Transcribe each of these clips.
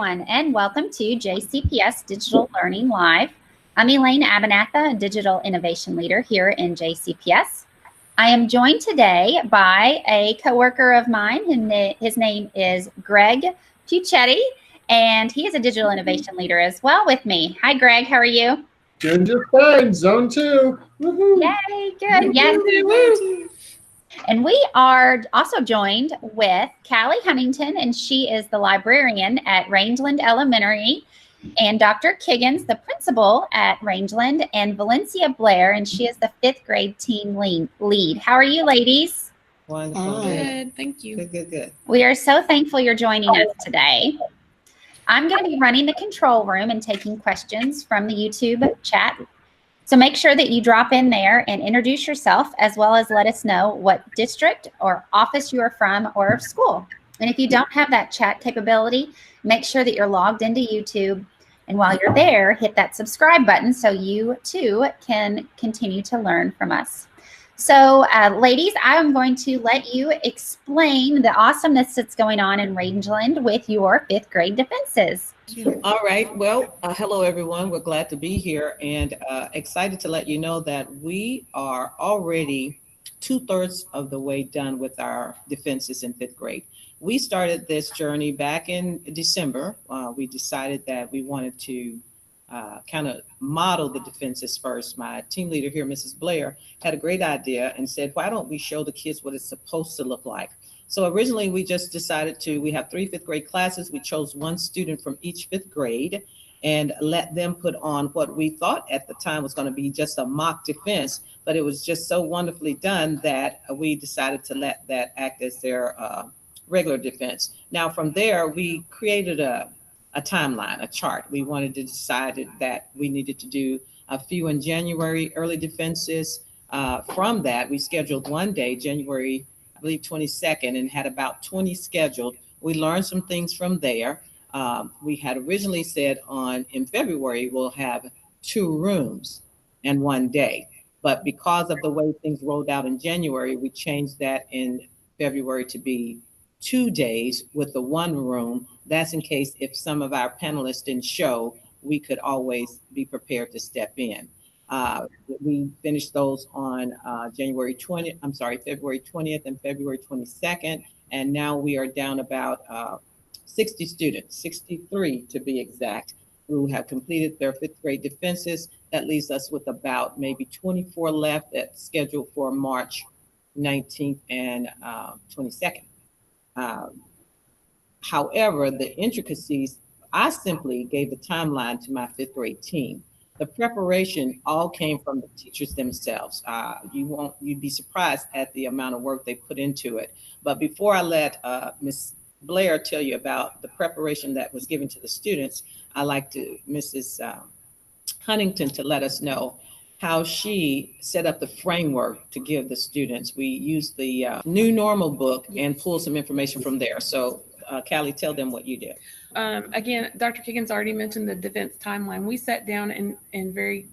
everyone, and welcome to JCPS Digital Learning Live. I'm Elaine Abernatha, a Digital Innovation Leader here in JCPS. I am joined today by a coworker of mine, and his name is Greg Puccetti, and he is a Digital Innovation Leader as well with me. Hi, Greg. How are you? Doing just fine. Zone 2. Woohoo. Yay, good. Yes. And we are also joined with Callie Huntington, and she is the librarian at Rangeland Elementary, and Dr. Kiggins, the principal at Rangeland, and Valencia Blair, and she is the 5th grade team lead. How are you, ladies? Wonderful. Good. Thank you. Good. We are so thankful you're joining us today. I'm going to be running the control room and taking questions from the YouTube chat. So make sure that you drop in there and introduce yourself, as well as let us know what district or office you are from or school. And if you don't have that chat capability, make sure that you're logged into YouTube. And while you're there, hit that subscribe button so you too can continue to learn from us. So ladies, I'm going to let you explain the awesomeness that's going on in Rangeland with your 5th grade defenses. All right. Well, hello, everyone. We're glad to be here and excited to let you know that we are already 2/3 of the way done with our defenses in 5th grade. We started this journey back in December. We decided that we wanted to kind of model the defenses first. My team leader here, Mrs. Blair, had a great idea and said, why don't we show the kids what it's supposed to look like? So originally we just decided we have 3 5th grade classes. We chose one student from each 5th grade and let them put on what we thought at the time was going to be just a mock defense, but it was just so wonderfully done that we decided to let that act as their regular defense. Now from there, we created a timeline, a chart. We wanted to decide that we needed to do a few in January, early defenses. From that, we scheduled one day, January, I believe 22nd, and had about 20 scheduled. We learned some things from there. We had originally said in February, we'll have 2 rooms and 1 day. But because of the way things rolled out in January, we changed that in February to be 2 days with the 1 room. That's in case if some of our panelists didn't show, we could always be prepared to step in. We finished those on February 20th and February 22nd. And now we are down about 60 students, 63 to be exact, who have completed their 5th grade defenses. That leaves us with about maybe 24 left that's scheduled for March 19th and 22nd. However, the intricacies, I simply gave the timeline to my 5th grade team. The preparation all came from the teachers themselves. You'd be surprised at the amount of work they put into it. But before I let Ms. Blair tell you about the preparation that was given to the students, I'd like Mrs. Huntington to let us know how she set up the framework to give the students. We used the New Normal book and pulled some information from there. So Callie, tell them what you did. Again, Dr. Kiggins already mentioned the defense timeline. We sat down and very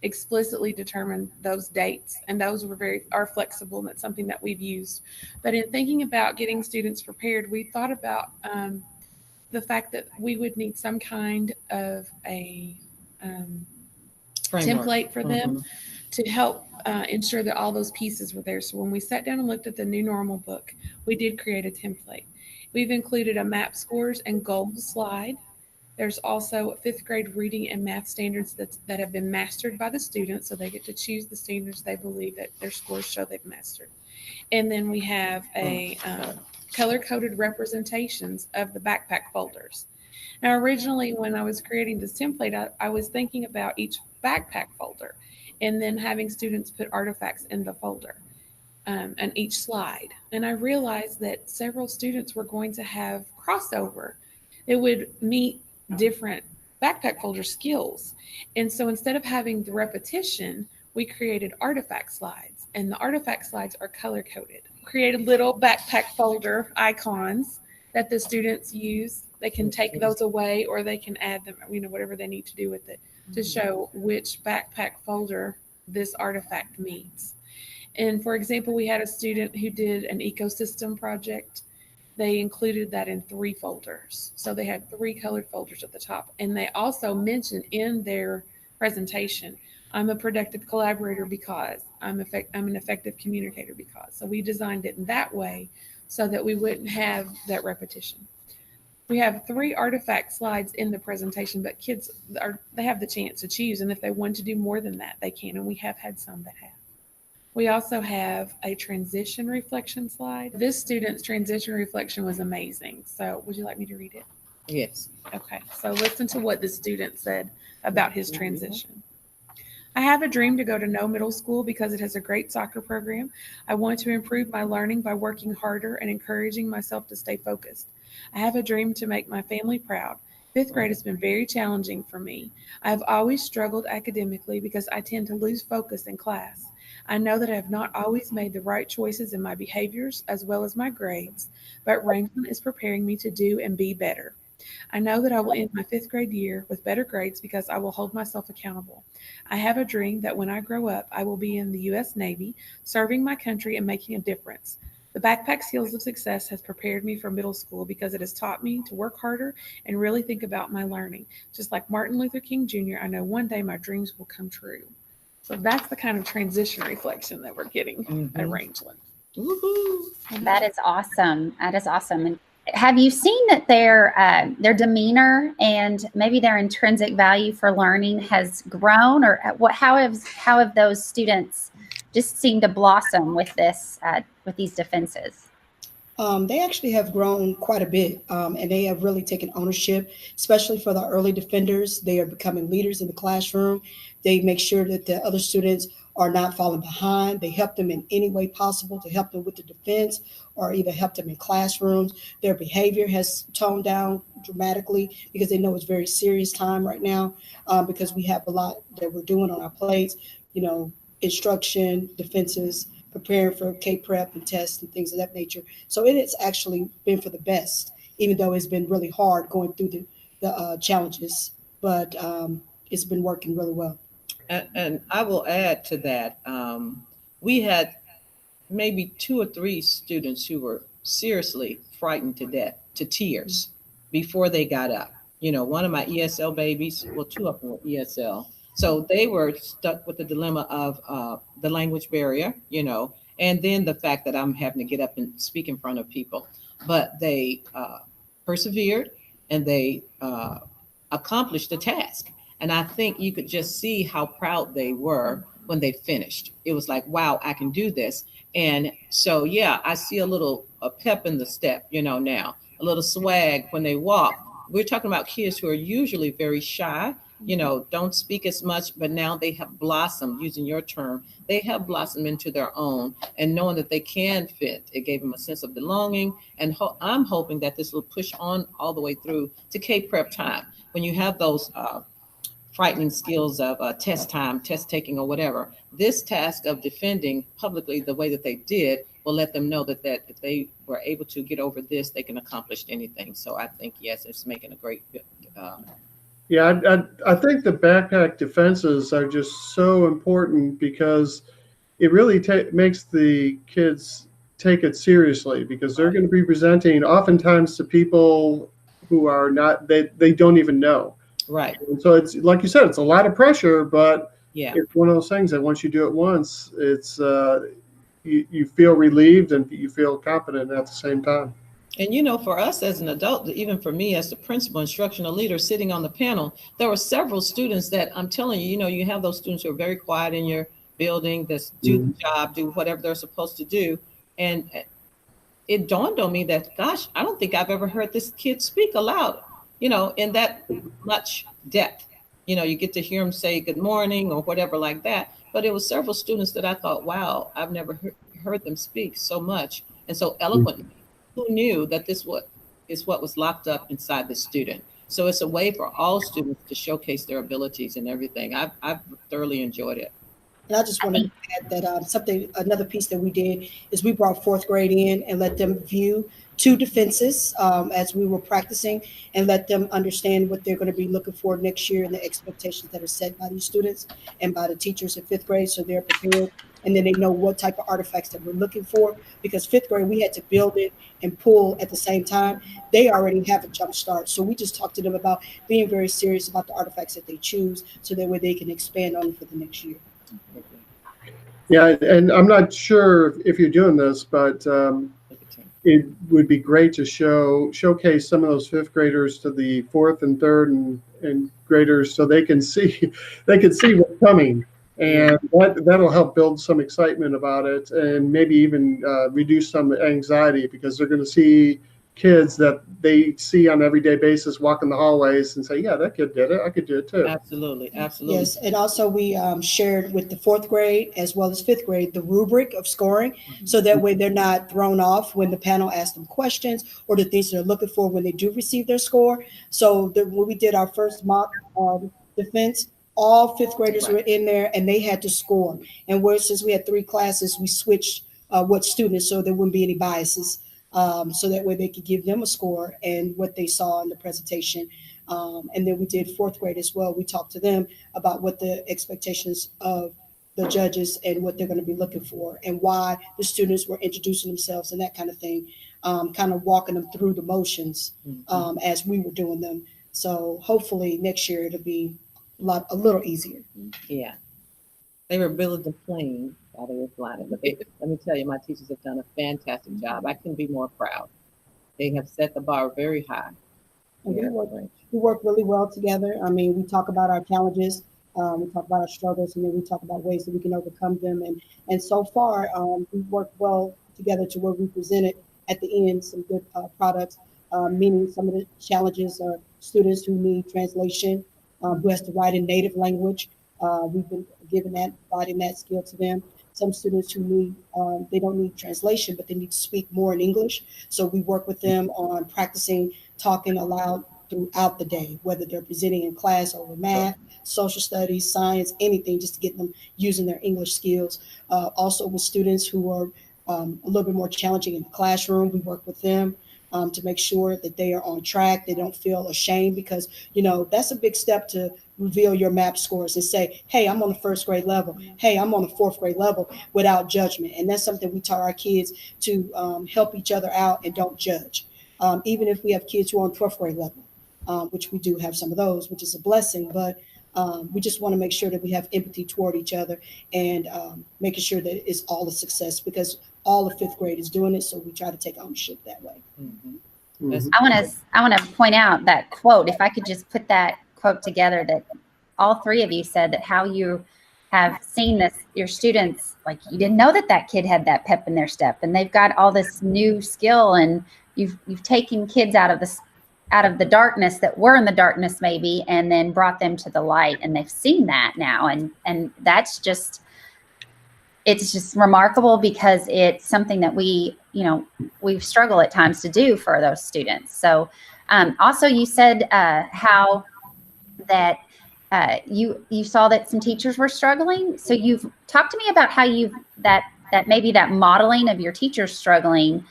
explicitly determined those dates, and those are flexible, and that's something that we've used. But in thinking about getting students prepared, we thought about the fact that we would need some kind of a template for them to help ensure that all those pieces were there. So when we sat down and looked at the New Normal book, we did create a template. We've included a map scores and goals slide. There's also 5th grade reading and math standards that have been mastered by the students, so they get to choose the standards they believe that their scores show they've mastered. And then we have a color-coded representations of the backpack folders. Now, originally, when I was creating this template, I was thinking about each backpack folder and then having students put artifacts in the folder. And each slide. And I realized that several students were going to have crossover. It would meet different backpack folder skills. And so instead of having the repetition, we created artifact slides. And the artifact slides are color-coded. Created little backpack folder icons that the students use. They can take those away or they can add them, whatever they need to do with it to show which backpack folder this artifact meets. And for example, we had a student who did an ecosystem project they included that in 3 folders. So they had 3 colored folders at the top. And they also mentioned in their presentation, I'm a productive collaborator because I'm an effective communicator because. So we designed it in that way so that we wouldn't have that repetition. We have 3 artifact slides in the presentation, but kids they have the chance to choose. And if they want to do more than that, they can. And we have had some that have. We also have a transition reflection slide. This student's transition reflection was amazing. So would you like me to read it? Yes. Okay, so listen to what the student said about his transition. I have a dream to go to No Middle School because it has a great soccer program. I want to improve my learning by working harder and encouraging myself to stay focused. I have a dream to make my family proud. 5th grade has been very challenging for me. I have always struggled academically because I tend to lose focus in class. I know that I have not always made the right choices in my behaviors as well as my grades, but Rangeland is preparing me to do and be better. I know that I will end my 5th grade year with better grades because I will hold myself accountable. I have a dream that when I grow up, I will be in the U.S. Navy, serving my country and making a difference. The Backpack Skills of Success has prepared me for middle school because it has taught me to work harder and really think about my learning. Just like Martin Luther King Jr., I know one day my dreams will come true. So that's the kind of transition reflection that we're getting at Rangeland. Woohoo. That is awesome. That is awesome. And have you seen that their demeanor and maybe their intrinsic value for learning has grown, or how have those students just seemed to blossom with these defenses? They actually have grown quite a bit, and they have really taken ownership, especially for the early defenders. They are becoming leaders in the classroom. They make sure that the other students are not falling behind. They help them in any way possible to help them with the defense or even help them in classrooms. Their behavior has toned down dramatically because they know it's very serious time right now, because we have a lot that we're doing on our plates, instruction, defenses, preparing for K-Prep and tests and things of that nature. So it has actually been for the best, even though it's been really hard going through the challenges, but it's been working really well. And I will add to that, we had maybe 2 or 3 students who were seriously frightened to death, to tears, before they got up. One of my ESL babies, well, 2 of them were ESL. So they were stuck with the dilemma of the language barrier, and then the fact that I'm having to get up and speak in front of people. But they persevered and they accomplished the task. And I think you could just see how proud they were when they finished. It was like, wow, I can do this. And so, yeah, I see a pep in the step, now, a little swag when they walk. We're talking about kids who are usually very shy, don't speak as much, but now they have blossomed, using your term, they have blossomed into their own, and knowing that they can fit, it gave them a sense of belonging. And I'm hoping that this will push on all the way through to K-Prep time. When you have those frightening skills of test time, test taking, or whatever, this task of defending publicly the way that they did will let them know that if they were able to get over this, they can accomplish anything. So I think, yes, it's making a great Yeah, I think the backpack defenses are just so important because it really makes the kids take it seriously, because they're going to be presenting oftentimes to people who are not, they don't even know. Right. And so it's like you said, it's a lot of pressure, but yeah, it's one of those things that once you do it once, it's you feel relieved and you feel confident at the same time. And for us as an adult, even for me as the principal instructional leader sitting on the panel, there were several students that I'm telling you, you have those students who are very quiet in your building, that do the job, do whatever they're supposed to do. And it dawned on me that, gosh, I don't think I've ever heard this kid speak aloud, in that much depth. You get to hear him say good morning or whatever like that. But it was several students that I thought, wow, I've never heard them speak so much and so eloquently. Who knew that this is what was locked up inside the student? So it's a way for all students to showcase their abilities and everything. I've thoroughly enjoyed it. And I just want to add that another piece that we did is we brought 4th grade in and let them view 2 defenses as we were practicing, and let them understand what they're going to be looking for next year and the expectations that are set by these students and by the teachers in 5th grade, so they're prepared and then they know what type of artifacts that we're looking for. Because fifth grade, we had to build it and pull at the same time. They already have a jump start. So we just talked to them about being very serious about the artifacts that they choose, so that way they can expand on it for the next year. Yeah, and I'm not sure if you're doing this, but it would be great to showcase some of those fifth graders to the fourth and third and graders, so they can see what's coming, and that'll help build some excitement about it, and maybe even reduce some anxiety, because they're going to see kids that they see on an everyday basis walking the hallways and say, yeah, that kid did it, I could do it too. Absolutely. Yes, and also we shared with the fourth grade as well as fifth grade the rubric of scoring, so that way they're not thrown off when the panel asks them questions or the things they're looking for when they do receive their score. So when we did our first mock defense, all fifth graders were in there and they had to score. And since we had 3 classes, we switched what students, so there wouldn't be any biases. So that way they could give them a score and what they saw in the presentation. And then we did fourth grade as well. We talked to them about what the expectations of the judges and what they're going to be looking for, and why the students were introducing themselves and that kind of thing, kind of walking them through the motions as we were doing them. So hopefully next year it'll be a little easier. Yeah. They were building the plane while they were flying. But let me tell you, my teachers have done a fantastic job. I couldn't be more proud. They have set the bar very high. We work really well together. I mean, we talk about our challenges, we talk about our struggles, and then we talk about ways that we can overcome them. And so far, we've worked well together to where we presented at the end some good products, meaning some of the challenges are students who need translation, who has to write in native language. We've been providing that skill to them. Some students who need, they don't need translation, but they need to speak more in English. So we work with them on practicing talking aloud throughout the day, whether they're presenting in class over math, social studies, science, anything, just to get them using their English skills. Also with students who are a little bit more challenging in the classroom, we work with them to make sure that they are on track. They don't feel ashamed, because, that's a big step to reveal your MAP scores and say, hey, I'm on the first grade level. Hey, I'm on the fourth grade level, without judgment. And that's something we taught our kids to help each other out and don't judge. Even if we have kids who are on 12th grade level, which we do have some of those, which is a blessing, but we just want to make sure that we have empathy toward each other, and making sure that it's all a success, because all of fifth grade is doing it. So we try to take ownership that way. Mm-hmm. I want to point out that quote. If I could just put that quote together, that all 3 of you said, that how you have seen this, your students, like, you didn't know that kid had that pep in their step, and they've got all this new skill, and you've taken kids out of the darkness that were in the darkness maybe, and then brought them to the light, and they've seen that now, and that's just, it's just remarkable, because it's something that we struggle at times to do for those students. So also you said how that you saw that some teachers were struggling. So you've talked to me about how that maybe that modeling of your teachers struggling,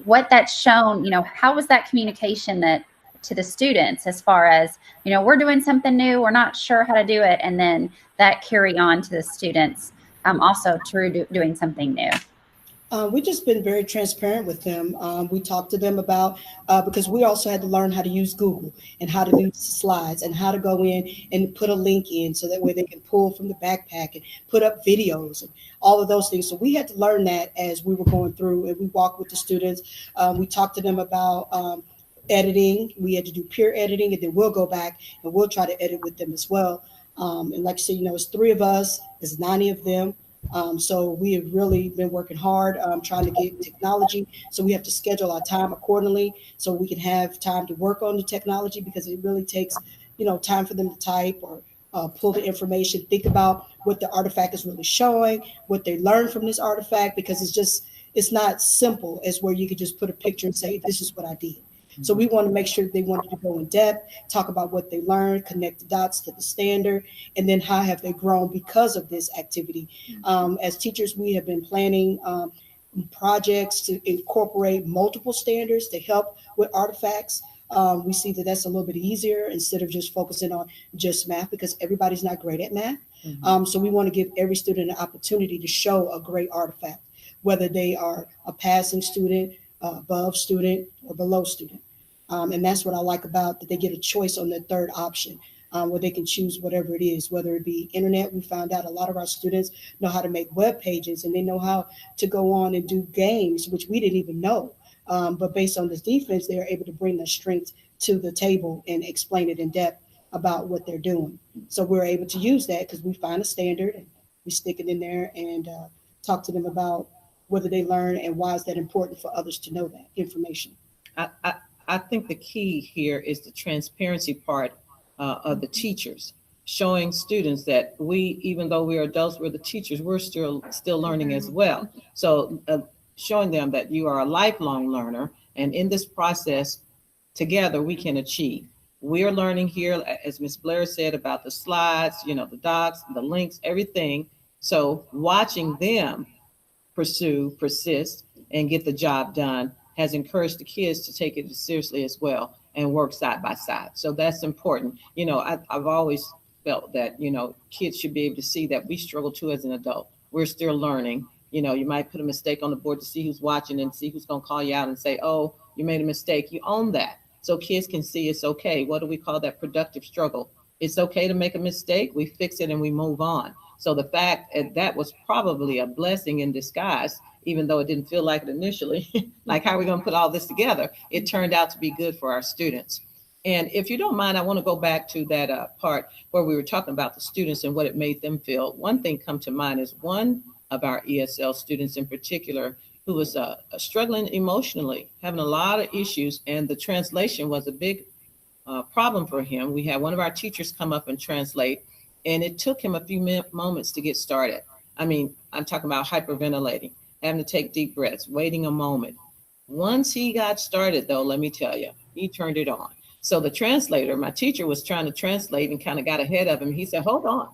what that's shown, how was that communication that to the students, as far as, we're doing something new, we're not sure how to do it, and then that carry on to the students also through doing something new? We've just been very transparent with them. We talked to them about, because we also had to learn how to use Google and how to use slides and how to go in and put a link in, so that way they can pull from the backpack and put up videos and all of those things. So we had to learn that as we were going through, and we walked with the students. We talked to them about editing. We had to do peer editing, and then we'll go back and we'll try to edit with them as well. And like I said, it's 3 of us, there's 90 of them. So we have really been working hard trying to get technology. So we have to schedule our time accordingly, so we can have time to work on the technology, because it really takes, time for them to type or pull the information, think about what the artifact is really showing, what they learned from this artifact, because it's not simple as where you could just put a picture and say, this is what I did. So we want to make sure they wanted to go in depth, talk about what they learned, connect the dots to the standard, and then how have they grown because of this activity. As teachers, we have been planning projects to incorporate multiple standards to help with artifacts. We see that that's a little bit easier instead of just focusing on just math, because everybody's not great at math. So we want to give every student an opportunity to show a great artifact, whether they are a passing student, above student, or below student. And that's what I like about that they get a choice on the third option, where they can choose whatever it is, whether it be internet. We found out a lot of our students know how to make web pages, and they know how to go on and do games, which we didn't even know. But based on this defense, they are able to bring their strengths to the table and explain it in depth about what they're doing. So we're able to use that because we find a standard and we stick it in there and talk to them about whether they learn and why is that important for others to know that information. I think the key here is the transparency part of the teachers, showing students that we, even though we're adults, we're the teachers, we're still learning as well. So showing them that you are a lifelong learner, and in this process, together we can achieve. We're learning here, as Ms. Blair said, about the slides, the docs, the links, everything. So watching them pursue, persist, and get the job done has encouraged the kids to take it seriously as well and work side by side. So that's important. I've always felt that, kids should be able to see that we struggle too as an adult. We're still learning. You might put a mistake on the board to see who's watching and see who's going to call you out and say, oh, you made a mistake. You own that. So kids can see it's okay. What do we call that? Productive struggle. It's okay to make a mistake. We fix it and we move on. So the fact that was probably a blessing in disguise, even though it didn't feel like it initially, like how are we going to put all this together? It turned out to be good for our students. And if you don't mind, I want to go back to that part where we were talking about the students and what it made them feel. One thing come to mind is one of our ESL students in particular who was struggling emotionally, having a lot of issues, and the translation was a big problem for him. We had one of our teachers come up and translate, and it took him a few moments to get started. I mean, I'm talking about hyperventilating, having to take deep breaths, waiting a moment. Once he got started, though, let me tell you, he turned it on. So the translator, my teacher, was trying to translate and kind of got ahead of him. He said, hold on.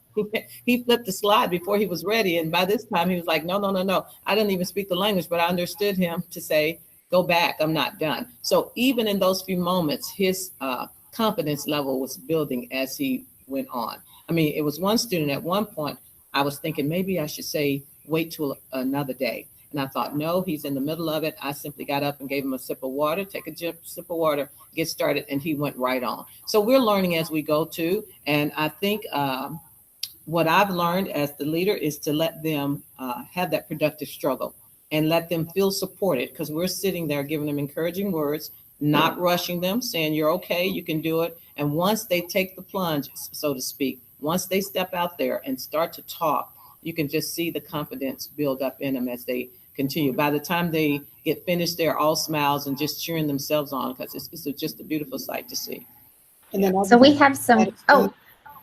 He flipped the slide before he was ready. And by this time, he was like, no. I didn't even speak the language, but I understood him to say, go back. I'm not done. So even in those few moments, his confidence level was building as he went on. I mean, it was one student at one point, I was thinking maybe I should say, wait till another day. And I thought, no, he's in the middle of it. I simply got up and gave him a sip of water, take a sip of water, get started, and he went right on. So we're learning as we go too. And I think what I've learned as the leader is to let them have that productive struggle and let them feel supported, because we're sitting there giving them encouraging words, not rushing them, saying, you're okay, you can do it. And once they take the plunge, so to speak, once they step out there and start to talk, you can just see the confidence build up in them as they continue. By the time they get finished, they're all smiles and just cheering themselves on, because it's just a beautiful sight to see. And then so we have some,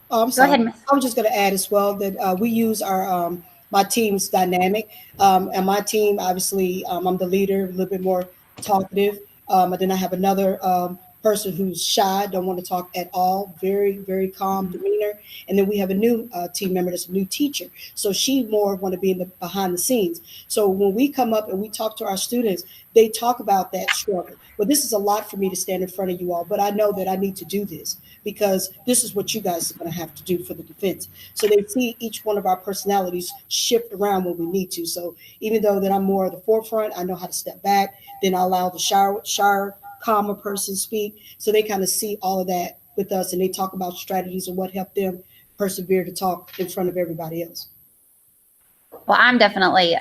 I'm sorry. go ahead. I was just going to add as well that we use our my team's dynamic, and my team, obviously, I'm the leader, a little bit more talkative, and then I have another person who's shy, don't want to talk at all, very, very calm demeanor. And then we have a new team member that's a new teacher. So she more want to be in the behind the scenes. So when we come up and we talk to our students, they talk about that struggle. Well, this is a lot for me to stand in front of you all, but I know that I need to do this because this is what you guys are going to have to do for the defense. So they see each one of our personalities shift around when we need to. So even though that I'm more at the forefront, I know how to step back. Then I allow the shy, calmer person speak. So they kind of see all of that with us, and they talk about strategies and what helped them persevere to talk in front of everybody else. Well, I'm definitely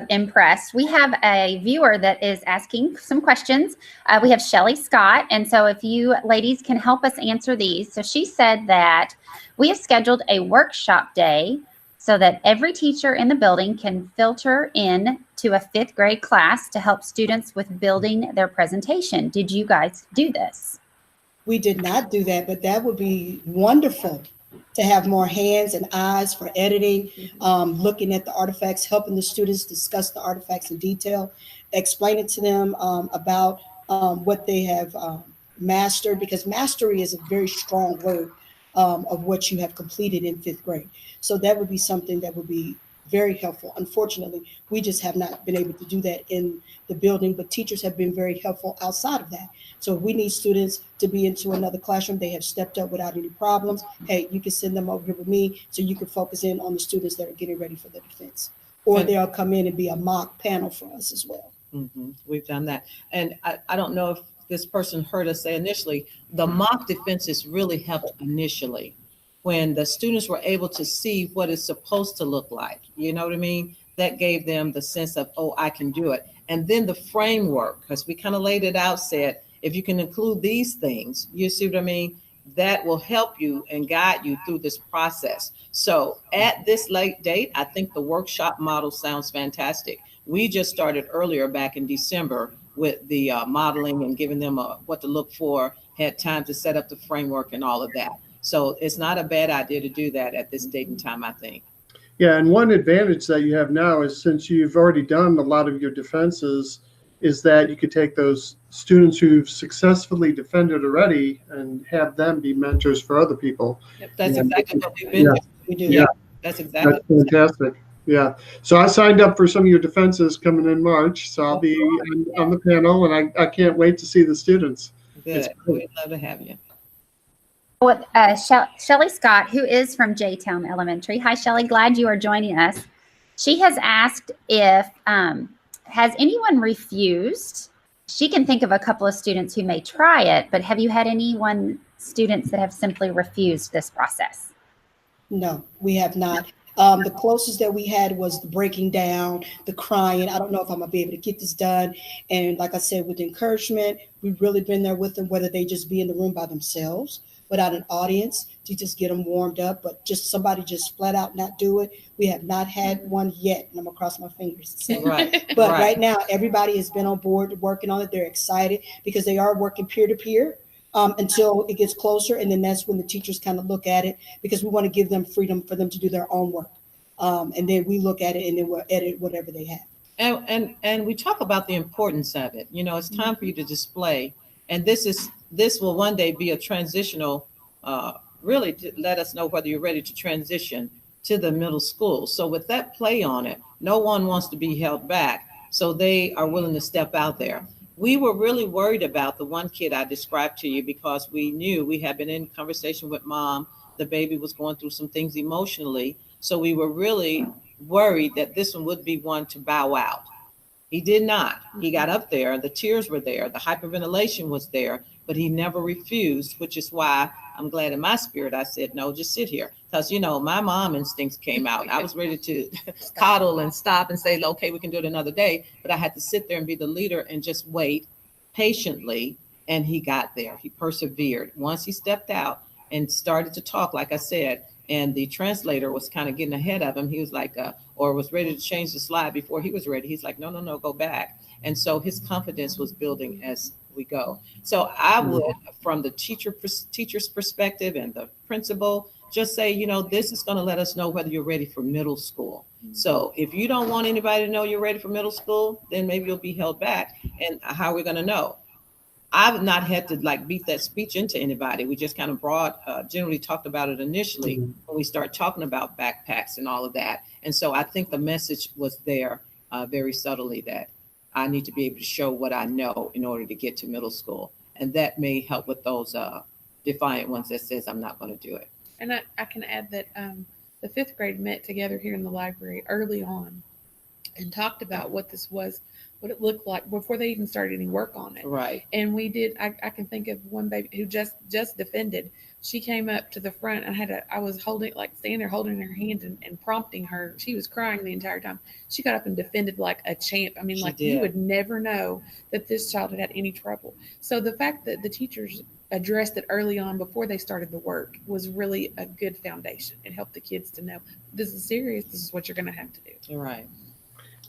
impressed. We have a viewer that is asking some questions. We have Shelly Scott. And so if you ladies can help us answer these. So she said that we have scheduled a workshop day so that every teacher in the building can filter in to a 5th grade class to help students with building their presentation. Did you guys do this? We did not do that, but that would be wonderful to have more hands and eyes for editing, looking at the artifacts, helping the students discuss the artifacts in detail, explaining to them about what they have mastered, because mastery is a very strong word of what you have completed in 5th grade. So that would be something that would be very helpful. Unfortunately, we just have not been able to do that in the building, but teachers have been very helpful outside of that. So if we need students to be into another classroom, they have stepped up without any problems. Hey, you can send them over here with me so you can focus in on the students that are getting ready for the defense. Or they'll come in and be a mock panel for us as well. We've done that. And I don't know if this person heard us say initially, the mock defenses really helped initially when the students were able to see what it's supposed to look like. You know what I mean? That gave them the sense of, oh, I can do it. And then the framework, because we kind of laid it out, said, if you can include these things, you see what I mean? That will help you and guide you through this process. So at this late date, I think the workshop model sounds fantastic. We just started earlier back in December with the modeling and giving them what to look for, had time to set up the framework and all of that. So it's not a bad idea to do that at this date and time, I think. Yeah, and one advantage that you have now is since you've already done a lot of your defenses, is that you could take those students who've successfully defended already and have them be mentors for other people. That's exactly what we've been doing. We do. Yeah. That's exactly. That's fantastic. Yeah. So I signed up for some of your defenses coming in March. So I'll be on the panel, and I can't wait to see the students. Good. We'd love to have you. Shelly Scott, who is from J-Town Elementary. Hi, Shelly. Glad you are joining us. She has asked if has anyone refused? She can think of a couple of students who may try it, but have you had students that have simply refused this process? No, we have not. The closest that we had was the breaking down, the crying. I don't know if I'm gonna be able to get this done. And like I said, with encouragement, we've really been there with them, whether they just be in the room by themselves, without an audience, to just get them warmed up. But just somebody just flat out not do it. We have not had one yet, and I'm gonna cross my fingers. So. Right. But right now, everybody has been on board working on it. They're excited because they are working peer to peer. Until it gets closer, and then that's when the teachers kind of look at it, because we want to give them freedom for them to do their own work, and then we look at it and then we'll edit whatever they have. And we talk about the importance of it. You know, it's time for you to display, and this will one day be a transitional, really to let us know whether you're ready to transition to the middle school. So with that play on it, no one wants to be held back, so they are willing to step out there. We were really worried about the one kid I described to you because we knew we had been in conversation with mom. The baby was going through some things emotionally. So we were really worried that this one would be one to bow out. He did not. He got up there. The tears were there. The hyperventilation was there, but he never refused, which is why I'm glad in my spirit I said, no, just sit here. Because, you know, my mom instincts came out. I was ready to coddle and stop and say, okay, we can do it another day. But I had to sit there and be the leader and just wait patiently. And he got there. He persevered. Once he stepped out and started to talk, like I said, and the translator was kind of getting ahead of him. He was like, or was ready to change the slide before he was ready. He's like, no, go back. And so his confidence was building as we go. So I would, from the teacher's perspective and the principal, just say, you know, this is going to let us know whether you're ready for middle school. So if you don't want anybody to know you're ready for middle school, then maybe you'll be held back. And how are we going to know? I've not had to like beat that speech into anybody. We just kind of generally talked about it initially when we start talking about backpacks and all of that. And so I think the message was there very subtly that I need to be able to show what I know in order to get to middle school. And that may help with those defiant ones that says I'm not going to do it. And I can add that the fifth grade met together here in the library early on and talked about what this was, what it looked like before they even started any work on it. Right. And we did, I can think of one baby who just defended. She came up to the front and I was standing there holding her hand and prompting her. She was crying the entire time. She got up and defended like a champ. I mean, you would never know that this child had any trouble. So the fact that the teachers addressed it early on before they started the work was really a good foundation. It helped the kids to know this is serious. This is what you're going to have to do. Right.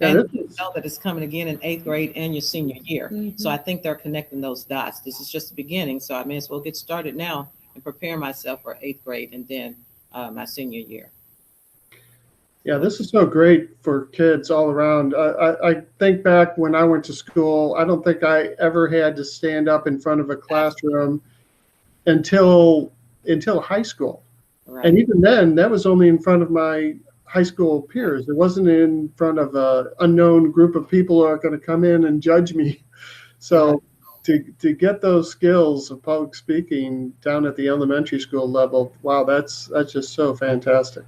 And you know that it's coming again in 8th grade and your senior year. Mm-hmm. So I think they're connecting those dots. This is just the beginning. So I may as well get started now and prepare myself for 8th grade and then my senior year. Yeah, this is so great for kids all around. I think back when I went to school, I don't think I ever had to stand up in front of a classroom until high school. Right. And even then, that was only in front of my high school peers. It wasn't in front of an unknown group of people who are going to come in and judge me. So to get those skills of public speaking down at the elementary school level, wow, that's just so fantastic.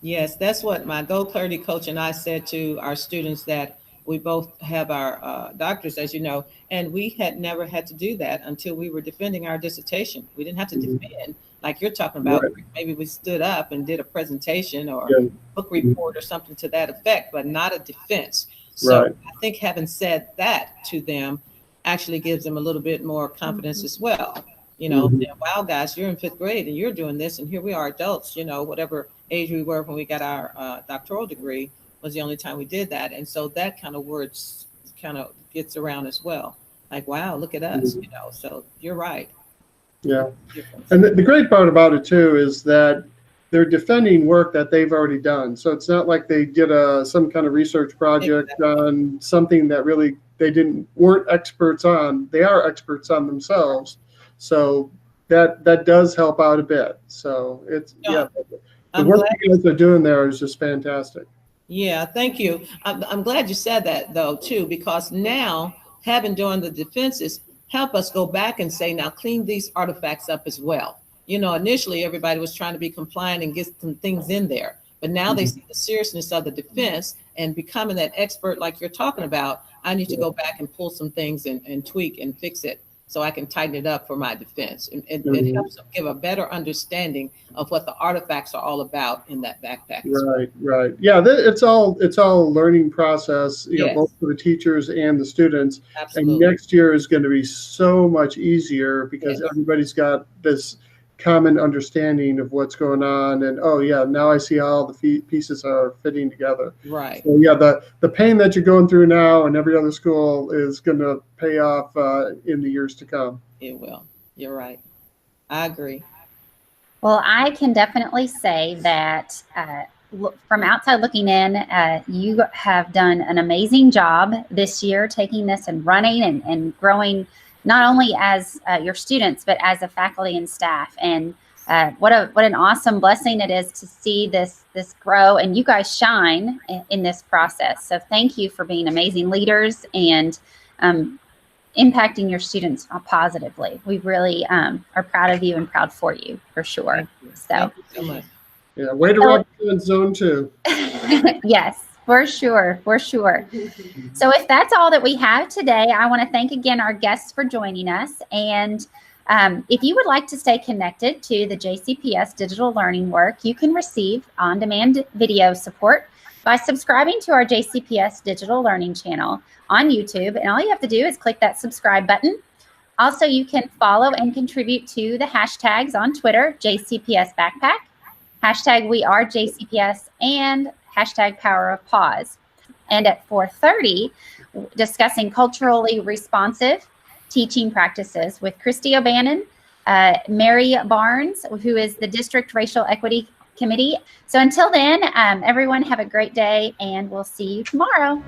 Yes, that's what my Gold Clarity coach and I said to our students, that we both have our doctors, as you know, and we had never had to do that until we were defending our dissertation. We didn't have to defend like you're talking about. Right. Maybe we stood up and did a presentation or Yeah. book report or something to that effect, but not a defense. So I think having said that to them actually gives them a little bit more confidence as well. You know, wow, guys, you're in 5th grade and you're doing this, and here we are adults, you know, whatever age we were when we got our doctoral degree was the only time we did that. And so that kind of words kind of gets around as well. Like, wow, look at us, you know, so you're right. Yeah. And the great part about it too is that they're defending work that they've already done. So it's not like they did some kind of research project on something that really they weren't experts on. They are experts on themselves. So that does help out a bit. So it's the work you guys are doing there is just fantastic. Yeah, thank you. I'm glad you said that though too, because now having done the defenses help us go back and say, now clean these artifacts up as well. You know, initially everybody was trying to be compliant and get some things in there, but now they see the seriousness of the defense and becoming that expert like you're talking about. I need to go back and pull some things and tweak and fix it so I can tighten it up for my defense. And it helps them give a better understanding of what the artifacts are all about in that backpack. Right. Yeah, it's all a learning process, you know, both for the teachers and the students. Absolutely. And next year is going to be so much easier because everybody's got this common understanding of what's going on, and now I see how all the pieces are fitting together. Right. So the pain that you're going through now and every other school is going to pay off in the years to come. It will. You're right. I agree. Well, I can definitely say that from outside looking in, you have done an amazing job this year taking this and running and growing, not only as your students, but as a faculty and staff. And what an awesome blessing it is to see this grow and you guys shine in this process. So thank you for being amazing leaders and impacting your students positively. We really are proud of you and proud for you, for sure. Thank you so much. Yeah, way to represent Zone 2. Yes. For sure. So if that's all that we have today, I want to thank again our guests for joining us. And if you would like to stay connected to the JCPS digital learning work, you can receive on-demand video support by subscribing to our JCPS digital learning channel on YouTube. And all you have to do is click that subscribe button. Also, you can follow and contribute to the hashtags on Twitter, JCPS Backpack, hashtag We Are JCPS, and hashtag Power of Pause. And at 4:30, discussing culturally responsive teaching practices with Christy O'Bannon, Mary Barnes, who is the District Racial Equity Committee. So until then, everyone have a great day, and we'll see you tomorrow.